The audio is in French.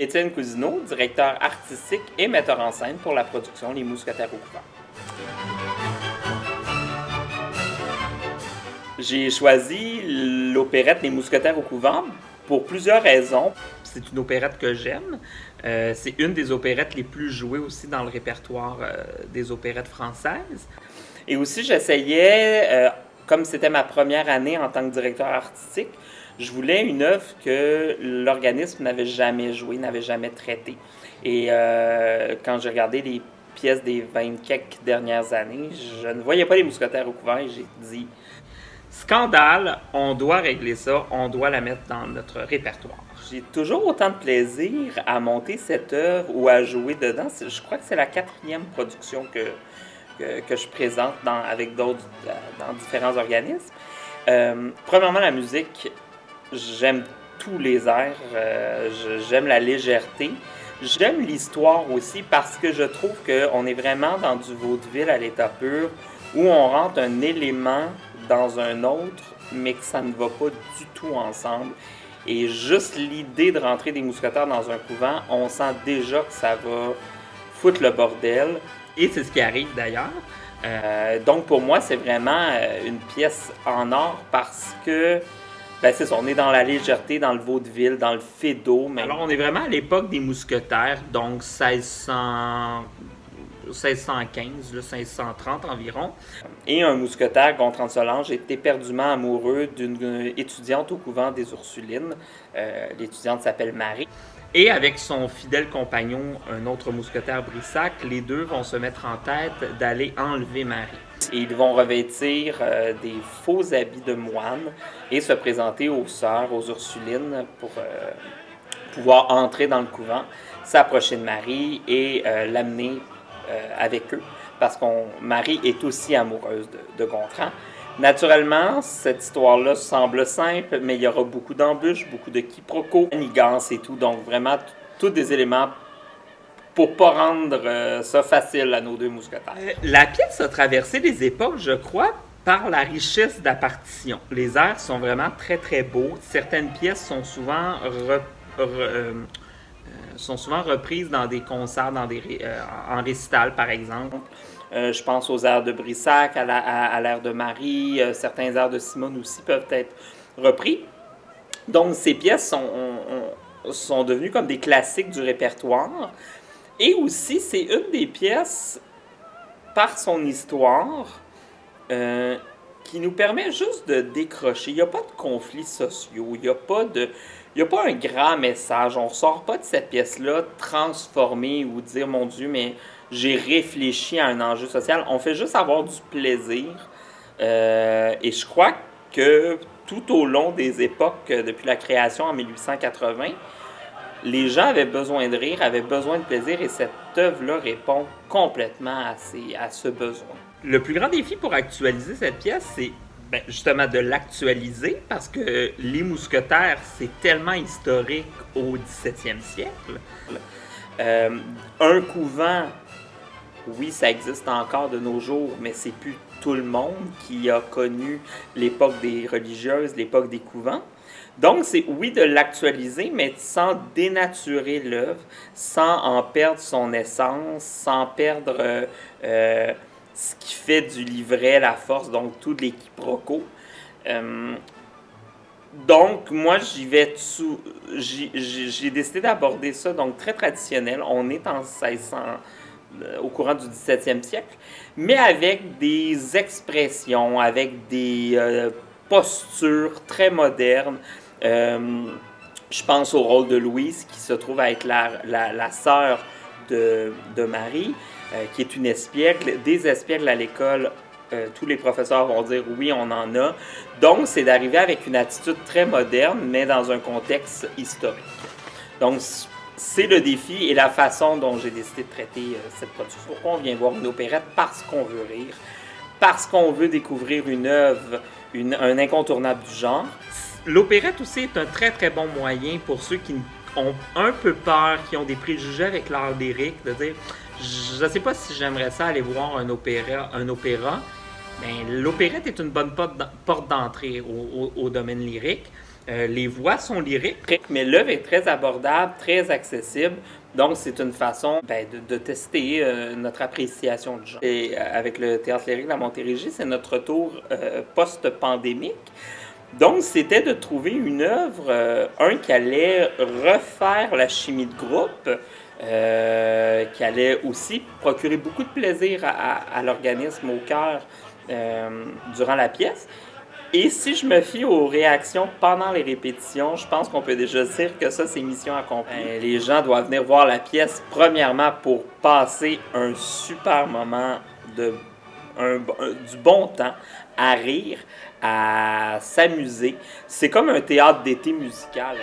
Étienne Cousineau, directeur artistique et metteur en scène pour la production Les Mousquetaires au couvent. J'ai choisi l'opérette Les Mousquetaires au couvent pour plusieurs raisons. C'est une opérette que j'aime. C'est une des opérettes les plus jouées aussi dans le répertoire des opérettes françaises. Et aussi, j'essayais, comme c'était ma première année en tant que directeur artistique, je voulais une œuvre que l'organisme n'avait jamais jouée, n'avait jamais traitée. Et quand j'ai regardé les pièces des 20 quelques dernières années, je ne voyais pas les Mousquetaires au couvent et j'ai dit scandale, on doit régler ça, on doit la mettre dans notre répertoire. J'ai toujours autant de plaisir à monter cette œuvre ou à jouer dedans. Je crois que c'est la 4e production que je présente avec d'autres dans différents organismes. Premièrement, la musique, j'aime tous les airs, j'aime la légèreté. J'aime l'histoire aussi parce que je trouve qu'on est vraiment dans du vaudeville à l'état pur où on rentre un élément dans un autre, mais que ça ne va pas du tout ensemble. Et juste l'idée de rentrer des mousquetaires dans un couvent, on sent déjà que ça va foutre le bordel. Et c'est ce qui arrive d'ailleurs. Donc pour moi, c'est vraiment une pièce en or parce que c'est ça, on est dans la légèreté, dans le vaudeville, dans le fédo. Mais... Alors on est vraiment à l'époque des mousquetaires, donc 1615, 1630 environ. Et un mousquetaire, Gontran de Solange, était éperdument amoureux d'une étudiante au couvent des Ursulines. L'étudiante s'appelle Marie. Et avec son fidèle compagnon, un autre mousquetaire, Brissac, les deux vont se mettre en tête d'aller enlever Marie. Et ils vont revêtir des faux habits de moine et se présenter aux sœurs, aux Ursulines, pour pouvoir entrer dans le couvent, s'approcher de Marie et l'amener avec eux, parce que Marie est aussi amoureuse de Gontran. Naturellement, cette histoire-là semble simple, mais il y aura beaucoup d'embûches, beaucoup de quiproquos, manigances et tout, donc vraiment tous des éléments pour pas rendre ça facile à nos deux mousquetaires. La pièce a traversé les époques, je crois, par la richesse de la partition. Les airs sont vraiment très très beaux. Certaines pièces sont souvent reprises dans des concerts, en récital par exemple. Je pense aux airs de Brissac, à l'air de Marie, certains airs de Simone aussi peuvent être repris. Donc ces pièces sont devenues comme des classiques du répertoire. Et aussi, c'est une des pièces, par son histoire, qui nous permet juste de décrocher. Il n'y a pas de conflits sociaux, il n'y a pas un grand message. On ne sort pas de cette pièce-là transformée ou dire, mon Dieu, mais j'ai réfléchi à un enjeu social. On fait juste avoir du plaisir. Et je crois que tout au long des époques, depuis la création en 1880, les gens avaient besoin de rire, avaient besoin de plaisir, et cette œuvre-là répond complètement à ce besoin. Le plus grand défi pour actualiser cette pièce, c'est justement de l'actualiser, parce que les mousquetaires, c'est tellement historique au 17e siècle. Un couvent, oui, ça existe encore de nos jours, mais c'est plus tout le monde qui a connu l'époque des religieuses, l'époque des couvents. Donc, c'est oui de l'actualiser, mais sans dénaturer l'œuvre, sans en perdre son essence, sans perdre ce qui fait du livret la force, donc tous les quiproquos. Donc, moi, j'ai décidé d'aborder ça, donc très traditionnel. On est en 1600, au courant du 17e siècle, mais avec des expressions, avec des postures très modernes. Je pense au rôle de Louise, qui se trouve à être la sœur de Marie, qui est une espiègle. Des espiègles à l'école, tous les professeurs vont dire oui, on en a. Donc, c'est d'arriver avec une attitude très moderne, mais dans un contexte historique. Donc, c'est le défi et la façon dont j'ai décidé de traiter cette production. Pourquoi on vient voir une opérette? Parce qu'on veut rire, parce qu'on veut découvrir une œuvre, un incontournable du genre. L'opérette aussi est un très très bon moyen pour ceux qui ont un peu peur, qui ont des préjugés avec l'art lyrique, de dire je ne sais pas si j'aimerais ça aller voir un opéra. L'opérette est une bonne porte d'entrée au domaine lyrique. Les voix sont lyriques, mais l'œuvre est très abordable, très accessible. Donc, c'est une façon de tester notre appréciation du genre. Et avec le Théâtre lyrique de la Montérégie, c'est notre retour post-pandémique. Donc, c'était de trouver une œuvre, qui allait refaire la chimie de groupe, qui allait aussi procurer beaucoup de plaisir à l'organisme, au cœur, durant la pièce. Et si je me fie aux réactions pendant les répétitions, je pense qu'on peut déjà dire que ça, c'est mission accomplie. Les gens doivent venir voir la pièce, premièrement, pour passer un super moment du bon temps, à rire, à s'amuser. C'est comme un théâtre d'été musical.